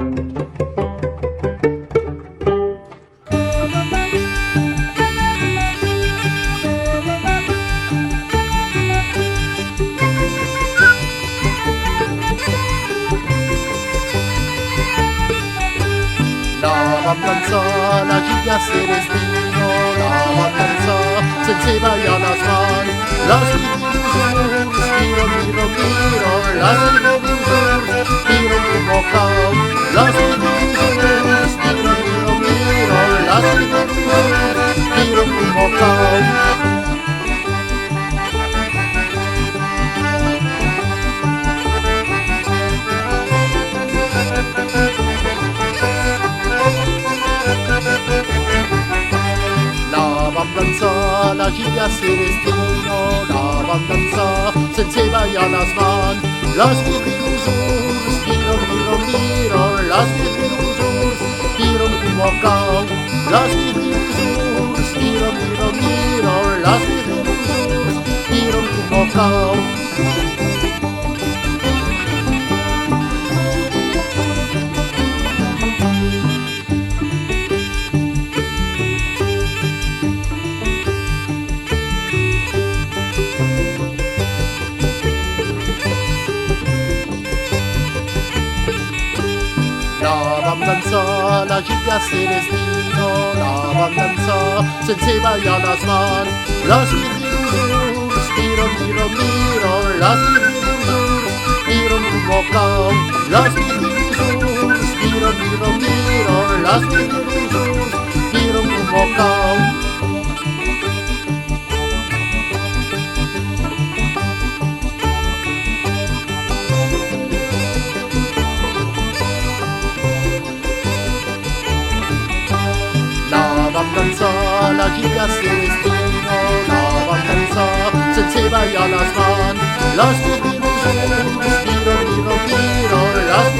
La balanza, la lluvia se destino, la balanza se lleva ya las manos, las miro, miro, miro, las miro, miro como cao, las miro, miro, miro, las miro como cao. La lluvia se destino, la balanza se lleva ya las manos, las virus, miro, miro, miro, las virus, miro como cao, las virus, miro, miro, miro, las virus, miro como cao. La balanza, la lluvia se destino, la balanza se lleva ya las manos, las virus, miro, miro, miro, las virus, miro como cao, las virus, miro, miro, miro, las virus, miro como cao. La lluvia se destino, la balanza se lleva ya las manos, las virus, miro, miro, miro, las